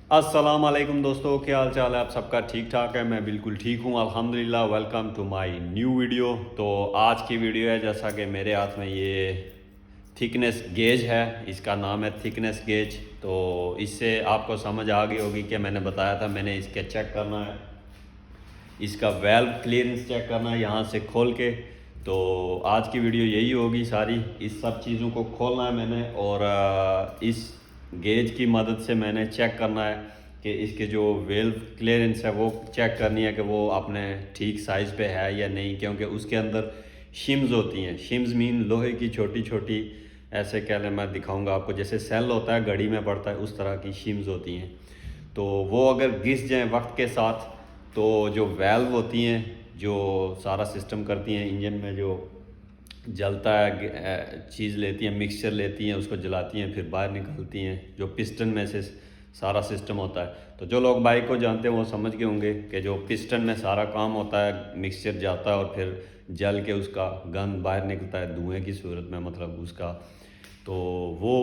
अस्सलाम वालेकुम दोस्तों, क्या हाल चाल है? आप सबका ठीक ठाक है? मैं बिल्कुल ठीक हूँ अल्हम्दुलिल्लाह। Welcome to my new video. तो आज की वीडियो है, जैसा कि मेरे हाथ में ये थिकनेस गेज है, इसका नाम है थिकनेस गेज। तो इससे आपको समझ आ गई होगी कि मैंने बताया था मैंने इसके चेक करना है, इसका वेल्व क्लियरेंस चेक करना है यहाँ से खोल के। तो आज की वीडियो यही होगी सारी, इस सब चीज़ों को खोलना है मैंने और इस गेज की मदद से मैंने चेक करना है कि इसके जो वेल्व क्लियरेंस है वो चेक करनी है कि वो अपने ठीक साइज़ पे है या नहीं, क्योंकि उसके अंदर शिम्स होती हैं। शिम्स मीन लोहे की छोटी छोटी, ऐसे कह लें, मैं दिखाऊंगा आपको, जैसे सेल होता है घड़ी में पड़ता है उस तरह की शिम्स होती हैं। तो वो अगर घिस जाएँ वक्त के साथ तो जो वेल्व होती हैं, जो सारा सिस्टम करती हैं इंजन में, जो जलता है चीज़ लेती हैं, मिक्सचर लेती हैं, उसको जलाती हैं, फिर बाहर निकलती हैं, जो पिस्टन में से सारा सिस्टम होता है। तो जो लोग बाइक को जानते हैं वो समझ गए होंगे कि जो पिस्टन में सारा काम होता है, मिक्सचर जाता है और फिर जल के उसका गंद बाहर निकलता है धुएँ की सूरत में, मतलब उसका। तो वो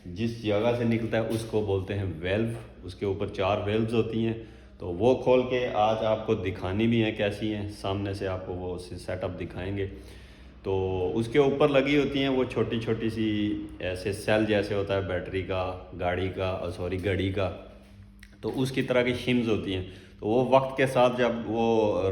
जिस जगह से निकलता है उसको बोलते हैं वेल्व। उसके ऊपर 4 वेल्व्स होती हैं। तो वो खोल के आज आपको दिखानी भी हैं कैसी हैं, सामने से आपको वो सेटअप दिखाएंगे। तो उसके ऊपर लगी होती हैं वो छोटी छोटी सी, ऐसे सेल जैसे होता है बैटरी का, गाड़ी का, सॉरी घड़ी का। तो उसकी तरह की शिम्स होती हैं। तो वो वक्त के साथ जब वो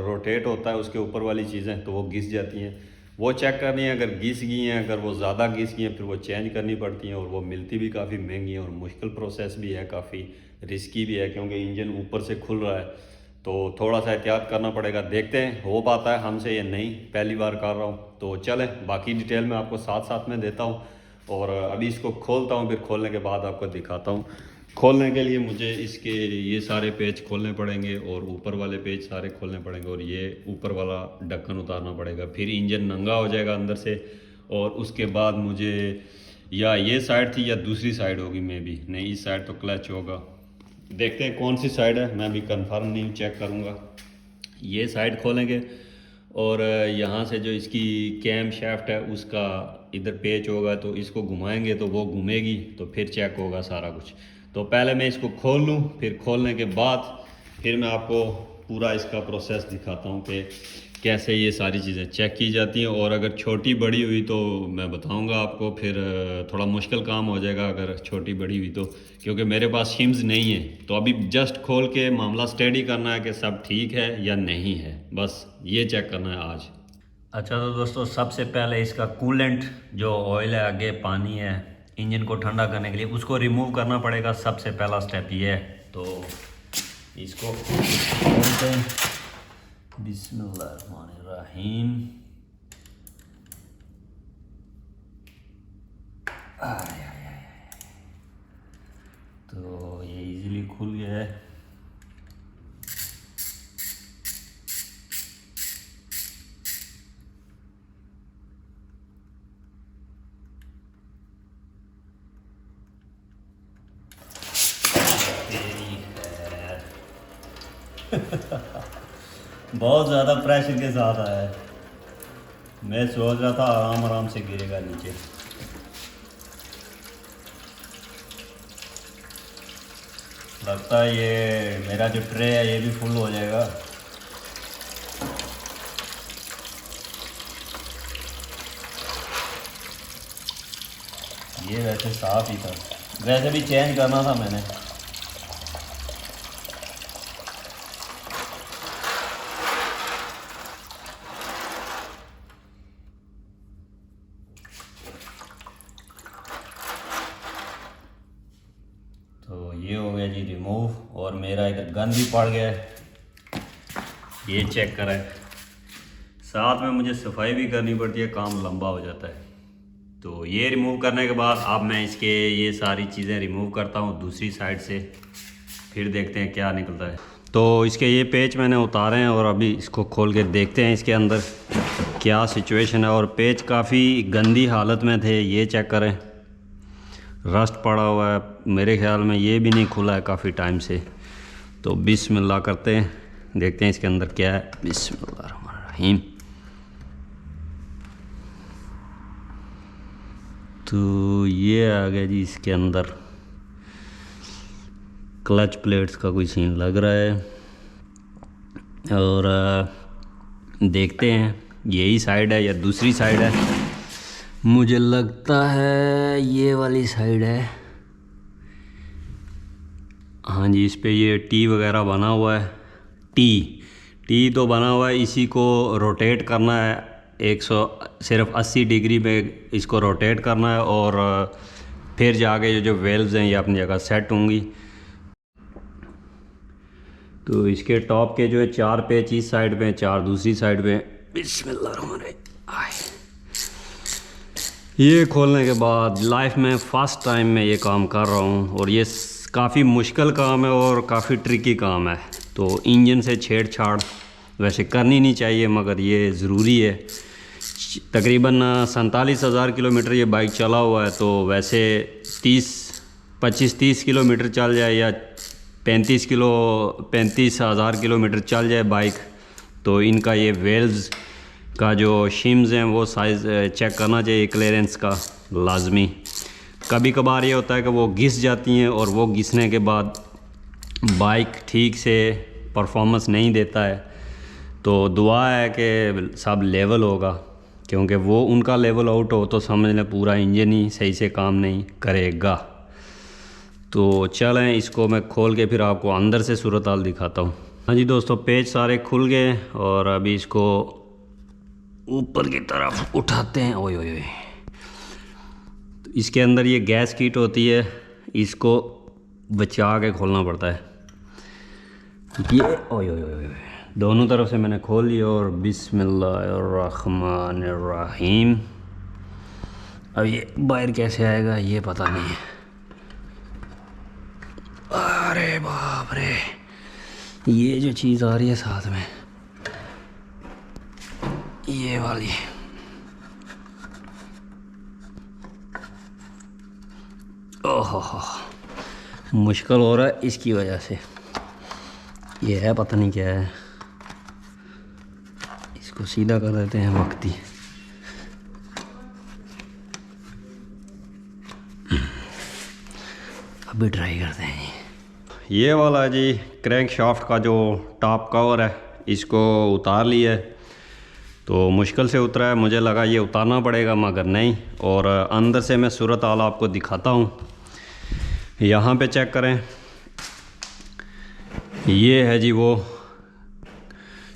रोटेट होता है उसके ऊपर वाली चीज़ें, तो वो घिस जाती हैं। वो चेक करनी है, अगर घिस गई हैं, अगर वो ज़्यादा घिस गई हैं, फिर वो चेंज करनी पड़ती हैं। और वो मिलती भी काफ़ी महंगी है और मुश्किल प्रोसेस भी है, काफ़ी रिस्की भी है, क्योंकि इंजन ऊपर से खुल रहा है। तो थोड़ा सा एहतियात करना पड़ेगा। देखते हैं हो पाता है हमसे या नहीं, पहली बार कर रहा हूँ। तो चलें, बाकी डिटेल में आपको साथ साथ में देता हूँ। और अभी इसको खोलता हूँ, फिर खोलने के बाद आपको दिखाता हूँ। खोलने के लिए मुझे इसके ये सारे पेज खोलने पड़ेंगे और ऊपर वाले पेज सारे खोलने पड़ेंगे और ये ऊपर वाला ढक्कन उतारना पड़ेगा, फिर इंजन नंगा हो जाएगा अंदर से। और उसके बाद मुझे, या ये साइड थी या दूसरी साइड होगी, मे बी नहीं, इस साइड तो क्लच होगा। देखते हैं कौन सी साइड है, मैं भी कंफर्म नहीं, चेक करूँगा। ये साइड खोलेंगे और यहाँ से जो इसकी कैम शाफ्ट है उसका इधर पेच होगा, तो इसको घुमाएंगे तो वो घूमेगी, तो फिर चेक होगा सारा कुछ। तो पहले मैं इसको खोल लूँ, फिर खोलने के बाद फिर मैं आपको पूरा इसका प्रोसेस दिखाता हूँ कि कैसे ये सारी चीज़ें चेक की जाती हैं। और अगर छोटी बड़ी हुई तो मैं बताऊंगा आपको, फिर थोड़ा मुश्किल काम हो जाएगा अगर छोटी बड़ी हुई तो, क्योंकि मेरे पास शिम्स नहीं है। तो अभी जस्ट खोल के मामला स्टडी करना है कि सब ठीक है या नहीं है, बस ये चेक करना है आज। अच्छा, तो दोस्तों सबसे पहले इसका कूलेंट जो ऑयल है, आगे पानी है इंजन को ठंडा करने के लिए, उसको रिमूव करना पड़ेगा। सबसे पहला स्टेप ये है। तो इसको खोलते हैं, बिस्मिल्लाहिर्रहमानिर्रहीम। आय आय आय। तो ये इजीली खुल गया है। बहुत ज़्यादा प्रेशर के साथ आया है। मैं सोच रहा था आराम आराम से गिरेगा नीचे। लगता है ये मेरा जो ट्रे है ये भी फुल हो जाएगा। ये वैसे साफ ही था, वैसे भी चेंज करना था मैंने। तो ये हो गया जी रिमूव, और मेरा इधर गन भी पड़ गया है, ये चेक करें। साथ में मुझे सफाई भी करनी पड़ती है, काम लंबा हो जाता है। तो ये रिमूव करने के बाद अब मैं इसके ये सारी चीज़ें रिमूव करता हूँ दूसरी साइड से, फिर देखते हैं क्या निकलता है। तो इसके ये पेच मैंने उतारे हैं और अभी इसको खोल के देखते हैं इसके अंदर क्या सिचुएशन है। और पेच काफ़ी गंदी हालत में थे, ये चेक करें, रस्ट पड़ा हुआ है। मेरे ख्याल में ये भी नहीं खुला है काफ़ी टाइम से। तो बिस्मिल्लाह करते हैं, देखते हैं इसके अंदर क्या है। बिस्मिल्लाहिर्रहमानिर्रहीम। तो ये आ गया जी इसके अंदर क्लच प्लेट्स का कोई सीन लग रहा है। और देखते हैं यही साइड है या दूसरी साइड है। मुझे लगता है ये वाली साइड है। हाँ जी, इस पे ये टी वगैरह बना हुआ है। टी तो बना हुआ है, इसी को रोटेट करना है 180 डिग्री पे इसको रोटेट करना है और फिर जाके जो वेल्व्स हैं ये अपनी जगह सेट होंगी। तो इसके टॉप के जो है 4 पेच इस साइड पे, 4 दूसरी साइड पे। बिस्मिल्लाह। ये खोलने के बाद लाइफ में फ़र्स्ट टाइम मैं ये काम कर रहा हूँ और ये काफ़ी मुश्किल काम है और काफ़ी ट्रिकी काम है। तो इंजन से छेड़छाड़ वैसे करनी नहीं चाहिए, मगर ये ज़रूरी है। तकरीबन 47,000 किलोमीटर ये बाइक चला हुआ है। तो वैसे 25-30 किलोमीटर चल जाए या 35,000 किलोमीटर चल जाए बाइक, तो इनका ये वेल्व्स का जो शिम्स हैं वो साइज़ चेक करना चाहिए, क्लियरेंस का लाजमी। कभी कभार ये होता है कि वो घिस जाती हैं और वो घिसने के बाद बाइक ठीक से परफॉर्मेंस नहीं देता है। तो दुआ है कि सब लेवल होगा, क्योंकि वो उनका लेवल आउट हो तो समझ लें पूरा इंजन ही सही से काम नहीं करेगा। तो चलें इसको मैं खोल के फिर आपको अंदर से सूरत हाल दिखाता हूँ। हाँ जी दोस्तों, पेज सारे खुल गए और अभी इसको ऊपर की तरफ उठाते हैं। ओए ओए ओए, तो इसके अंदर ये गैस किट होती है, इसको बचा के खोलना पड़ता है। ये ओए ओए ओए, दोनों तरफ से मैंने खोल लिया और बिस्मिल्लाहिर्रहमानिर्रहीम। अब ये बाहर कैसे आएगा ये पता नहीं है। अरे बाप रे, ये जो चीज़ आ रही है साथ में, ये वाली, ओहो मुश्किल हो रहा है इसकी वजह से। ये है पता नहीं क्या है, इसको सीधा कर देते हैं वक्ती। अभी ट्राई करते हैं। ये वाला जी क्रैंक शाफ्ट का जो टॉप कवर है इसको उतार लिया है। तो मुश्किल से उतरा है, मुझे लगा ये उतारना पड़ेगा मगर नहीं। और अंदर से मैं सूरत हाल आपको दिखाता हूँ। यहाँ पे चेक करें, ये है जी वो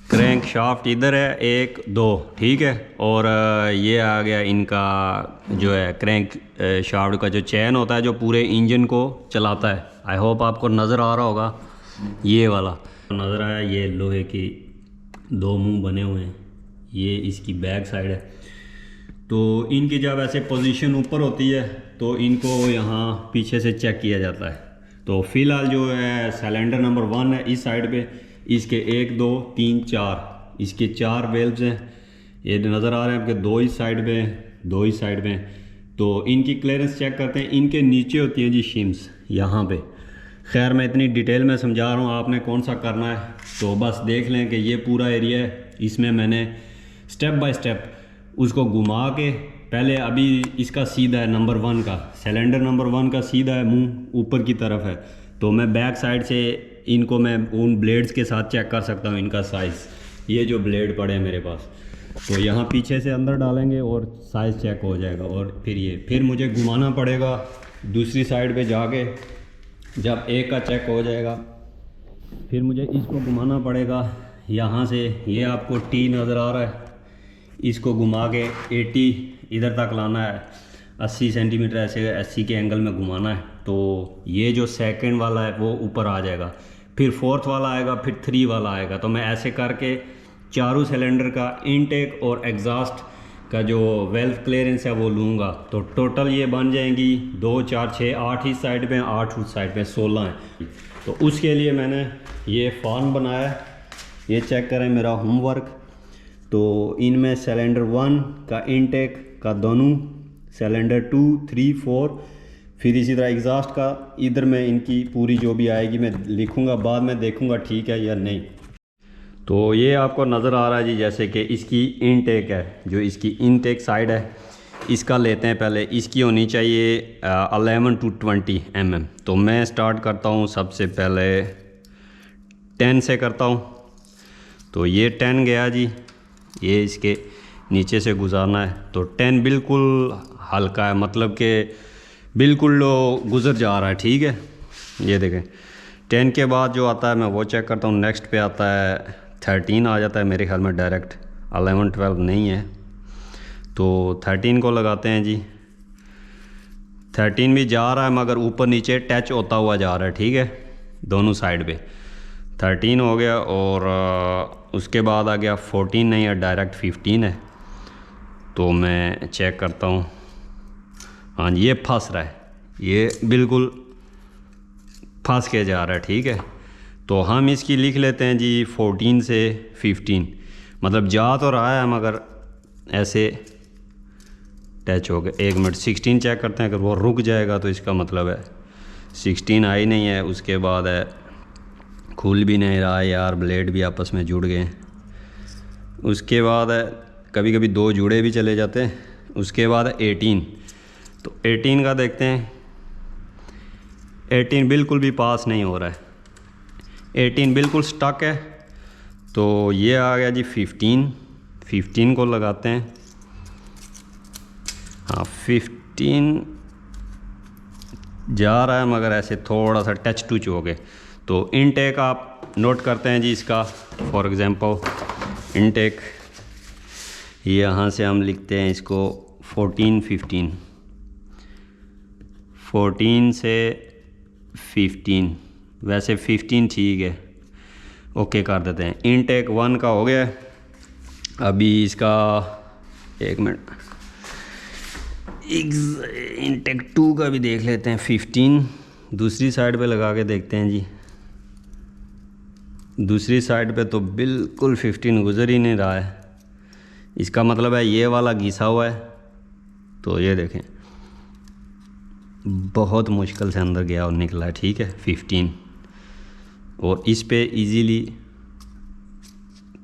क्रैंक शाफ्ट, इधर है 1 2 ठीक है। और ये आ गया इनका जो है क्रैंक शाफ्ट का जो चैन होता है जो पूरे इंजन को चलाता है। आई होप आपको नज़र आ रहा होगा, ये वाला नज़र आया। ये लोहे की 2 मुंह बने हुए हैं, ये इसकी बैक साइड है। तो इनकी जब ऐसे पोजीशन ऊपर होती है तो इनको यहाँ पीछे से चेक किया जाता है। तो फ़िलहाल जो है सिलेंडर नंबर 1 है इस साइड पे, इसके 1 2 3 4 इसके 4 वेल्व्स हैं। ये नज़र आ रहे हैं आपके, 2 इस साइड पे 2 इस साइड पे। तो इनकी क्लियरेंस चेक करते हैं। इनके नीचे होती हैं जी शिम्स यहाँ पे। खैर मैं इतनी डिटेल में समझा रहा हूँ, आपने कौन सा करना है तो बस देख लें कि ये पूरा एरिया है। इसमें मैंने स्टेप बाय स्टेप उसको घुमा के, पहले अभी इसका सीधा है नंबर 1 का, सिलेंडर नंबर 1 का सीधा है, मुंह ऊपर की तरफ है। तो मैं बैक साइड से इनको मैं उन ब्लेड्स के साथ चेक कर सकता हूँ इनका साइज़। ये जो ब्लेड पड़े हैं मेरे पास, तो यहाँ पीछे से अंदर डालेंगे और साइज़ चेक हो जाएगा। और फिर मुझे घुमाना पड़ेगा दूसरी साइड पे जाके। जब एक का चेक हो जाएगा फिर मुझे इसको घुमाना पड़ेगा यहाँ से। ये आपको टी नज़र आ रहा है, इसको घुमा के 80 इधर तक लाना है, 80 सेंटीमीटर ऐसे 80 के एंगल में घुमाना है। तो ये जो सेकंड वाला है वो ऊपर आ जाएगा, फिर 4th वाला आएगा, फिर 3 वाला आएगा। तो मैं ऐसे करके चारों सिलेंडर का इनटेक और एग्जॉस्ट का जो वेल्व क्लियरेंस है वो लूँगा। तो टोटल ये बन जाएंगी 2 4 6 8 इस साइड पे, 8 उस साइड पे, 16 हैं। तो उसके लिए मैंने ये फॉर्म बनाया। ये चेक करें मेरा होमवर्क। तो इनमें सिलेंडर 1 का इनटेक का दोनों, सिलेंडर 2 3 4, फिर इसी तरह एग्जॉस्ट का इधर में इनकी पूरी जो भी आएगी मैं लिखूँगा, बाद में देखूँगा ठीक है या नहीं। तो ये आपको नज़र आ रहा है जी, जैसे कि इसकी इनटेक है, जो इसकी इनटेक साइड है इसका लेते हैं पहले। इसकी होनी चाहिए 11 to 20 mm। तो मैं स्टार्ट करता हूँ सबसे पहले 10 से करता हूँ। तो ये 10 गया जी, ये इसके नीचे से गुजारना है। तो 10 बिल्कुल हल्का है, मतलब कि बिल्कुल गुज़र जा रहा है, ठीक है। ये देखें 10 के बाद जो आता है मैं वो चेक करता हूँ। नेक्स्ट पे आता है 13 आ जाता है मेरे ख्याल में डायरेक्ट, 11 12 नहीं है। तो 13 को लगाते हैं जी। 13 भी जा रहा है मगर ऊपर नीचे टच होता हुआ जा रहा है, ठीक है, दोनों साइड पे। 13 हो गया और उसके बाद आ गया 14 नहीं है, डायरेक्ट 15 है। तो मैं चेक करता हूँ, हाँ जी ये फंस रहा है, ये बिल्कुल फंस के जा रहा है, ठीक है। तो हम इसकी लिख लेते हैं जी 14 से 15, मतलब जा तो रहा है मगर ऐसे टच हो गया। 1 मिनट 16 चेक करते हैं, अगर वो रुक जाएगा तो इसका मतलब है 16 आई नहीं है। उसके बाद है खुल भी नहीं रहा है यार, ब्लेड भी आपस में जुड़ गए। उसके बाद है कभी कभी 2 जुड़े भी चले जाते हैं। उसके बाद है 18। तो 18 का देखते हैं, 18 बिल्कुल भी पास नहीं हो रहा है, 18 बिल्कुल स्टक है। तो ये आ गया जी 15 को लगाते हैं। हाँ 15 जा रहा है मगर ऐसे थोड़ा सा टच टूच हो गए। तो इनटेक आप नोट करते हैं जी इसका। फॉर एग्ज़ाम्पल इनटेक यहाँ से हम लिखते हैं इसको 14 से 15, वैसे 15 ठीक है, ओके कर देते हैं। इनटेक 1 का हो गया। अभी इसका 1 मिनट, इनटेक 2 का भी देख लेते हैं। 15 दूसरी साइड पे लगा के देखते हैं जी। दूसरी साइड पे तो बिल्कुल 15 गुज़र ही नहीं रहा है, इसका मतलब है ये वाला घिसा हुआ है। तो ये देखें बहुत मुश्किल से अंदर गया और निकला है, ठीक है 15। और इस पे इजीली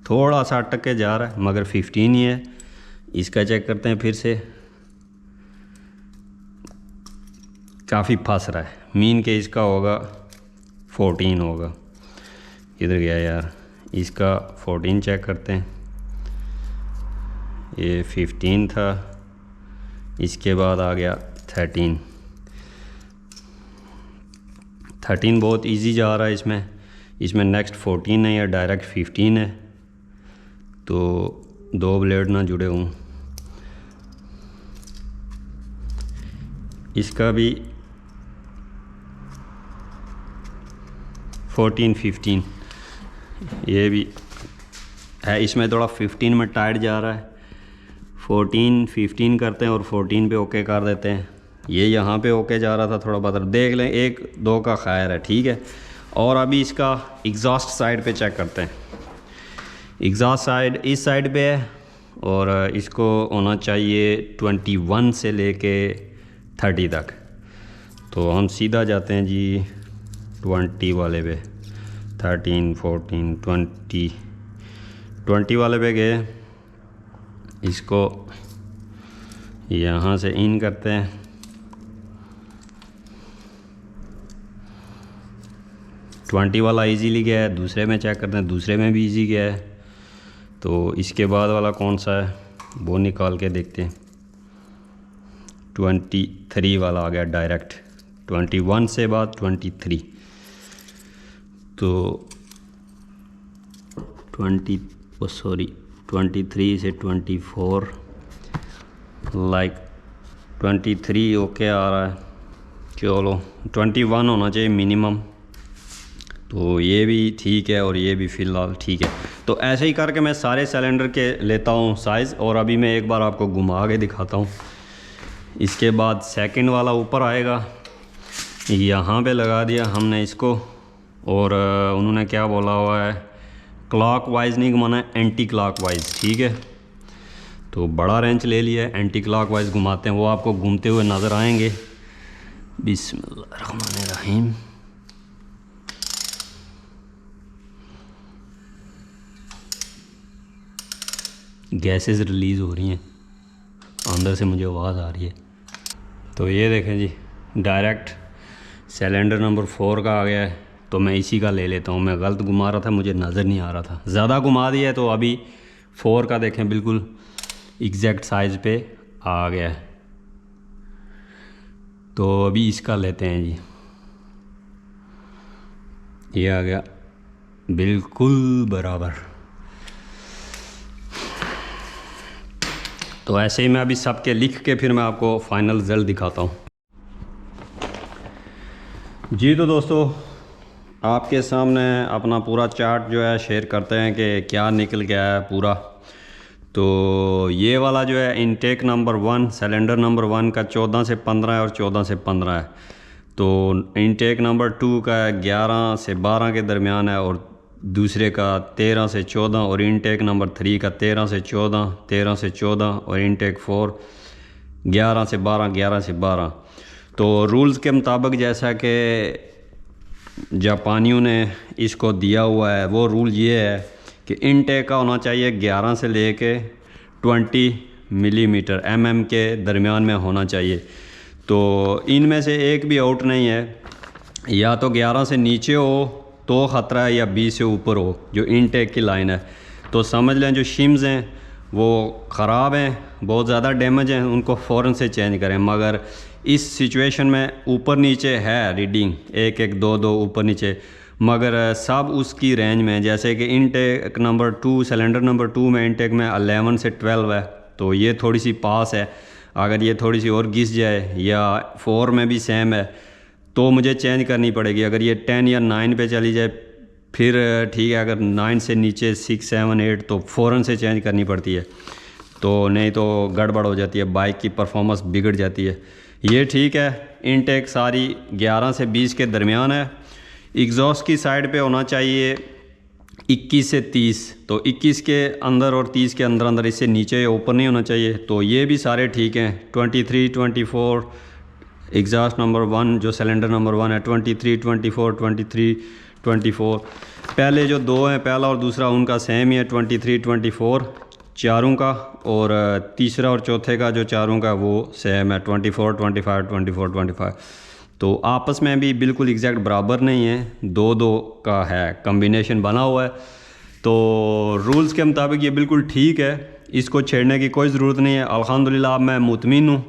थोड़ा सा अटक के जा रहा है मगर 15 ही है। इसका चेक करते हैं फिर से, काफ़ी फंस रहा है। मीन के इसका होगा 14 होगा, किधर गया यार, इसका 14 चेक करते हैं। ये 15 था, इसके बाद आ गया 13 बहुत इजी जा रहा है इसमें नेक्स्ट 14 है या डायरेक्ट 15 है। तो 2 ब्लेड ना जुड़े हों। इसका भी 14 15 ये भी है, इसमें थोड़ा 15 में टाइट जा रहा है। 14 15 करते हैं और 14 पे ओके कर देते हैं। ये यहाँ पे ओके जा रहा था, थोड़ा बहुत देख लें, 1 2 का खैर है, ठीक है। और अभी इसका एग्जॉस्ट साइड पे चेक करते हैं। एग्जॉस्ट साइड इस साइड पे है और इसको होना चाहिए 21 से लेके 30 तक। तो हम सीधा जाते हैं जी 20 वाले पे, 13 14 20 वाले पे गए। इसको यहाँ से इन करते हैं। ट्वेंटी वाला इजीली गया है। दूसरे में चेक करते हैं, दूसरे में भी इजी गया है। तो इसके बाद वाला कौन सा है वो निकाल के देखते हैं। 23 वाला आ गया डायरेक्ट, 21 से बाद 23। तो 23 से 24 लाइक 23 ओके आ रहा है। चलो 21 होना चाहिए मिनिमम। तो ये भी ठीक है और ये भी फ़िलहाल ठीक है। तो ऐसे ही करके मैं सारे सिलेंडर के लेता हूँ साइज़, और अभी मैं एक बार आपको घुमा के दिखाता हूँ। इसके बाद सेकंड वाला ऊपर आएगा, यहाँ पे लगा दिया हमने इसको। और उन्होंने क्या बोला हुआ है, क्लॉकवाइज नहीं घुमाना है, एंटी क्लॉकवाइज, ठीक है। तो बड़ा रेंच ले लिया है, एंटी क्लॉकवाइज घुमाते हैं, वो आपको घूमते हुए नज़र आएंगे। बिस्मिल्लाहिर्रहमानिर्रहीम। गैसेस रिलीज़ हो रही हैं, अंदर से मुझे आवाज़ आ रही है। तो ये देखें जी, डायरेक्ट सिलेंडर नंबर 4 का आ गया है। तो मैं इसी का ले लेता हूँ। मैं गलत घुमा रहा था, मुझे नज़र नहीं आ रहा था, ज़्यादा घुमा दिया है। तो अभी 4 का देखें बिल्कुल एग्जैक्ट साइज़ पे आ गया है। तो अभी इसका लेते हैं जी। ये आ गया बिल्कुल बराबर। तो ऐसे ही मैं अभी सबके लिख के फिर मैं आपको फाइनल रिजल्ट दिखाता हूँ जी। तो दोस्तों, आपके सामने अपना पूरा चार्ट जो है शेयर करते हैं कि क्या निकल गया है पूरा। तो ये वाला जो है इनटेक नंबर 1, सिलेंडर नंबर 1 का 14 से 15 है और 14 से 15 है। तो इनटेक नंबर 2 का 11 से 12 के दरमियान है, और दूसरे का 13 से 14, और इनटेक नंबर 3 का 13 से 14, 13 से 14, और इनटेक 4 11 से 12, 11 से 12। तो रूल्स के मुताबिक जैसा कि जापानियों ने इसको दिया हुआ है, वो रूल ये है कि इनटेक का होना चाहिए 11 से लेके 20 मिलीमीटर mm के दरमियान में होना चाहिए। तो इनमें से एक भी आउट नहीं है, या तो 11 से नीचे हो तो ख़तरा है, या 20 से ऊपर हो जो इनटेक की लाइन है। तो समझ लें जो शिम्स हैं वो ख़राब हैं, बहुत ज़्यादा डैमेज हैं, उनको फ़ौरन से चेंज करें। मगर इस सिचुएशन में ऊपर नीचे है रीडिंग 1 1 2 2 ऊपर नीचे, मगर सब उसकी रेंज में। जैसे कि इनटेक नंबर 2, सिलेंडर नंबर 2 में इनटेक में 11 से 12 है, तो ये थोड़ी सी पास है। अगर ये थोड़ी सी और घिस जाए, या 4 में भी सेम है, तो मुझे चेंज करनी पड़ेगी। अगर ये 10 या 9 पे चली जाए फिर ठीक है, अगर 9 से नीचे 6 7 8 तो फ़ौरन से चेंज करनी पड़ती है। तो नहीं तो गड़बड़ हो जाती है, बाइक की परफॉर्मेंस बिगड़ जाती है। ये ठीक है, इनटेक सारी 11 से 20 के दरमियान है। एग्जॉस्ट की साइड पे होना चाहिए 21 से 30, तो 21 के अंदर और 30 के अंदर अंदर, इससे नीचे या ऊपर नहीं होना चाहिए। तो ये भी सारे ठीक हैं। 23 24 एग्जॉस्ट नंबर 1 जो सिलेंडर नंबर 1 है, 23 24 23 24। पहले जो दो हैं, पहला और दूसरा, उनका सेम ही है 23 24 चारों का, और तीसरा और चौथे का जो चारों का वो सेम है 24 25 24 25। तो आपस में भी बिल्कुल एग्जैक्ट बराबर नहीं है, 2 2 का है कम्बिनेशन बना हुआ है। तो रूल्स के मुताबिक ये बिल्कुल ठीक है, इसको छेड़ने की कोई ज़रूरत नहीं है। अल्हम्दुलिल्लाह मैं मुतमिन हूँ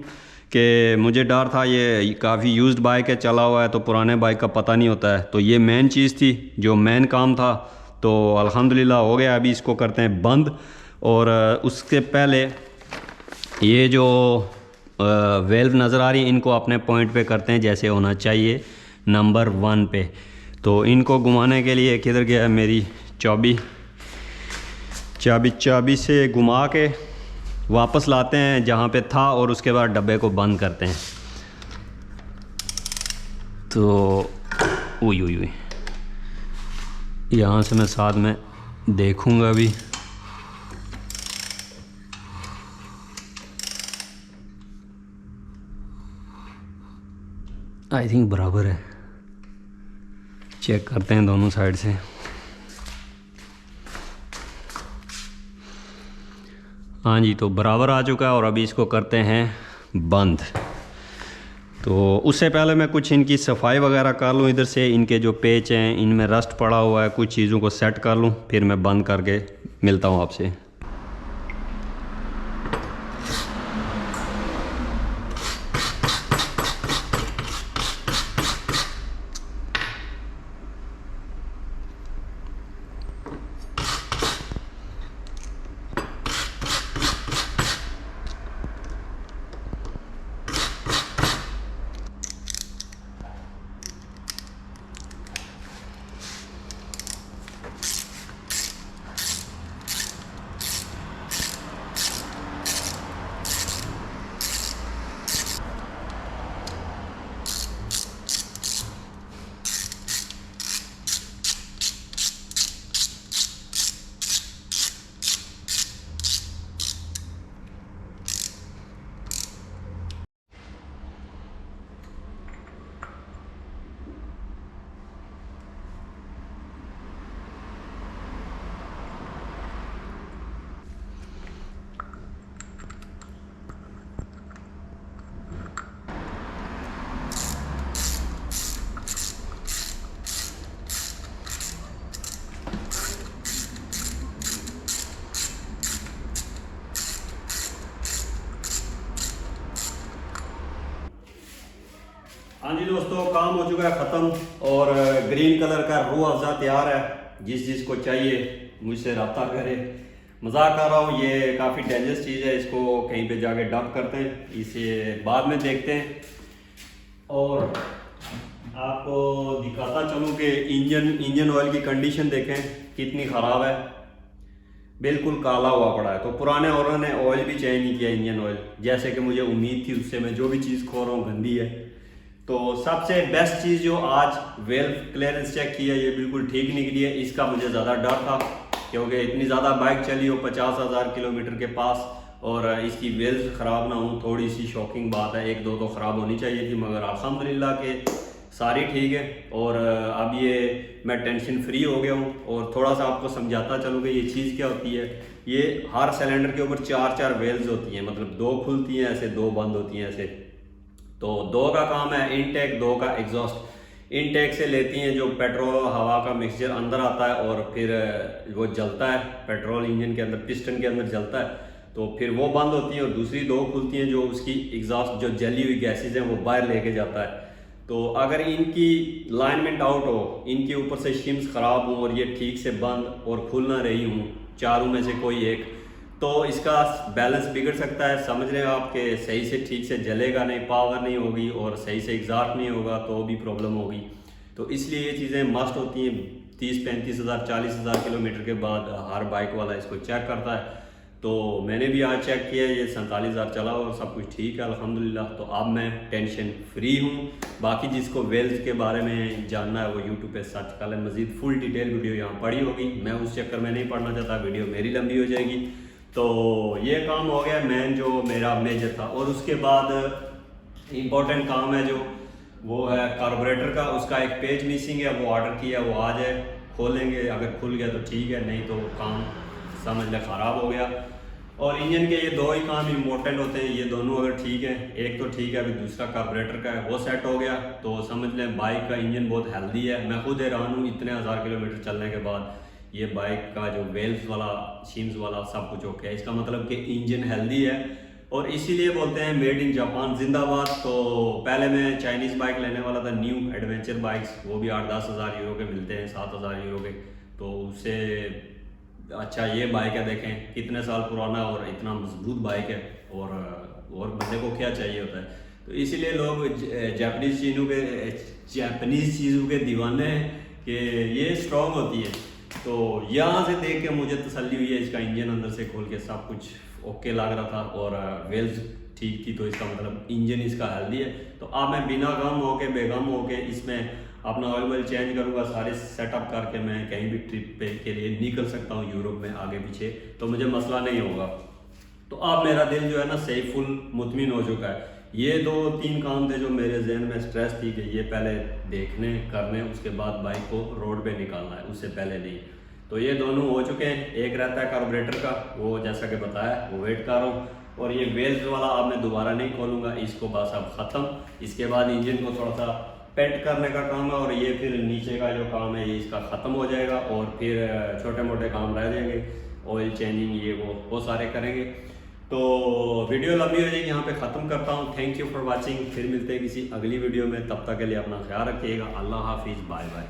कि मुझे डर था, ये काफ़ी यूज्ड बाइक है, चला हुआ है, तो पुराने बाइक का पता नहीं होता है। तो ये मेन चीज़ थी, जो मेन काम था, तो अल्हम्दुलिल्लाह हो गया। अभी इसको करते हैं बंद, और उसके पहले ये जो वेल्व नज़र आ रही है, इनको अपने पॉइंट पे करते हैं जैसे होना चाहिए नंबर 1 पे। तो इनको घुमाने के लिए किधर गया है मेरी चाबी से घुमा के वापस लाते हैं जहाँ पे था, और उसके बाद डब्बे को बंद करते हैं। तो उई यहाँ से मैं साथ में देखूँगा भी। आई थिंक बराबर है, चेक करते हैं दोनों साइड से। हाँ जी, तो बराबर आ चुका है, और अभी इसको करते हैं बंद। तो उससे पहले मैं कुछ इनकी सफाई वगैरह कर लूँ। इधर से इनके जो पेच हैं इनमें रस्ट पड़ा हुआ है, कुछ चीज़ों को सेट कर लूँ, फिर मैं बंद करके मिलता हूँ आपसे। दोस्तों, काम हो चुका है ख़त्म और ग्रीन कलर का रूह अफ़ज़ा तैयार है। जिसको चाहिए मुझसे रब्ता करे। मजाक कर रहा हूँ, ये काफ़ी डेंजरस चीज़ है, इसको कहीं पे जाके डंप करते हैं, इसे बाद में देखते हैं। और आपको दिखाता चलूँ कि इंजन ऑयल की कंडीशन देखें कितनी ख़राब है, बिल्कुल काला हुआ पड़ा है। तो पुराने ओनर ने ऑयल भी चेंज नहीं किया, इंजन ऑयल, जैसे कि मुझे उम्मीद थी उससे। मैं जो भी चीज़ खो रहा हूँ गंदी है। तो सबसे बेस्ट चीज़ जो आज वेल्व क्लियरेंस चेक किया, ये बिल्कुल ठीक निकली है। इसका मुझे ज़्यादा डर था क्योंकि इतनी ज़्यादा बाइक चली हो 50,000 किलोमीटर के पास और इसकी वेल्व ख़राब ना हो, थोड़ी सी शॉकिंग बात है। एक दो तो ख़राब होनी चाहिए थी, मगर अल्हम्दुलिल्लाह के सारी ठीक है। और अब ये मैं टेंशन फ्री हो गया हूँ। और थोड़ा सा आपको समझाता चलूँ कि ये चीज़ क्या होती है। ये हर सिलेंडर के ऊपर 4 वेल्व्स होती हैं, मतलब 2 खुलती हैं ऐसे, 2 बंद होती हैं ऐसे। तो 2 का काम है इनटेक, 2 का एग्जॉस्ट। इनटेक से लेती हैं जो पेट्रोल हवा का मिक्सचर अंदर आता है और फिर वो जलता है, पेट्रोल इंजन के अंदर पिस्टन के अंदर जलता है, तो फिर वो बंद होती हैं। और दूसरी 2 खुलती हैं जो उसकी एग्जॉस्ट जो जली हुई गैसेज हैं वो बाहर लेके जाता है। तो अगर इनकी लाइनमेंट आउट हो, इनके ऊपर से शिम्स ख़राब हों और ये ठीक से बंद और खुल ना रही हूँ, चारों में से कोई एक, तो इसका बैलेंस बिगड़ सकता है। समझ रहे हैं आप कि सही से ठीक से जलेगा नहीं, पावर नहीं होगी और सही से एग्जॉस्ट नहीं होगा तो भी प्रॉब्लम होगी। तो इसलिए ये चीज़ें मस्ट होती हैं। 30-35 हज़ार 40 हज़ार किलोमीटर के बाद हर बाइक वाला इसको चेक करता है। तो मैंने भी आज चेक किया, ये 47,000 चला और सब कुछ ठीक है अल्हम्दुलिल्लाह। तो अब मैं टेंशन फ्री हूँ। बाकी जिसको वेल्स के बारे में जानना है वो यूट्यूब पे सर्च कर लें, मज़ीद फुल डिटेल वीडियो यहाँ पड़ी होगी। मैं उस चक्कर में नहीं पढ़ना चाहता, वीडियो मेरी लंबी हो जाएगी। तो ये काम हो गया मेन जो मेरा मेजर था। और उसके बाद इम्पोर्टेंट काम है जो वो है कार्बोरेटर का, उसका एक पेज मिसिंग है, वो ऑर्डर किया, वो आ जाए, खोलेंगे, अगर खुल गया तो ठीक है, नहीं तो काम समझ लें ख़राब हो गया। और इंजन के ये 2 ही काम इम्पोर्टेंट होते हैं, ये दोनों अगर ठीक है, एक तो ठीक है, अभी दूसरा कार्बोरेटर का है, वो सेट हो गया तो समझ लें बाइक का इंजन बहुत हेल्दी है। मैं खुद हैरान हूँ इतने 1000 किलोमीटर चलने के बाद ये बाइक का जो वेल्व्स वाला, शिम्स वाला सब कुछ ओके है। इसका मतलब कि इंजन हेल्दी है और इसीलिए बोलते हैं मेड इन जापान जिंदाबाद। तो पहले मैं चाइनीज़ बाइक लेने वाला था, न्यू एडवेंचर बाइक्स, वो भी 8-10 हज़ार यूरो के मिलते हैं, 7 हज़ार यूरो के। तो उससे अच्छा ये बाइक है, देखें कितने साल पुराना और इतना मजबूत बाइक है। और बंदे को क्या चाहिए होता है। तो इसीलिए लोग जापानीज़ चीज़ों के दीवाने हैं कि ये स्ट्रॉन्ग होती है। तो यहाँ से देख के मुझे तसल्ली हुई है, इसका इंजन अंदर से खोल के सब कुछ ओके लग रहा था और वेल्स ठीक थी, तो इसका मतलब इंजन इसका हेल्दी है। तो अब मैं बिना गम होके बेगम होके इसमें अपना ऑयल चेंज करूँगा, सारे सेटअप करके मैं कहीं भी ट्रिप पे के लिए निकल सकता हूँ यूरोप में आगे पीछे, तो मुझे मसला नहीं होगा। तो अब मेरा दिल जो है ना सही फुल मुतमिन हो चुका है। ये 2-3 काम थे जो मेरे जहन में स्ट्रेस थी कि ये पहले देखने करने, उसके बाद बाइक को रोड पे निकालना है, उससे पहले नहीं। तो ये दोनों हो चुके हैं। एक रहता है कार्बोरेटर का, वो जैसा कि बताया वो वेट कर रहा हूँ। और ये वेल्स वाला अब मैं दोबारा नहीं खोलूँगा, इसको बस अब ख़त्म। इसके बाद इंजन को थोड़ा सा पेंट करने का काम है और ये फिर नीचे का जो काम है ये इसका ख़त्म हो जाएगा और फिर छोटे मोटे काम रह जाएंगे, ऑयल चेंजिंग ये वो सारे करेंगे। तो वीडियो लंबी हो जाएगी, यहाँ पे ख़त्म करता हूँ। Thank you for watching. फिर मिलते हैं किसी अगली वीडियो में, तब तक के लिए अपना ख्याल रखिएगा। अल्लाह हाफिज़, बाय बाय।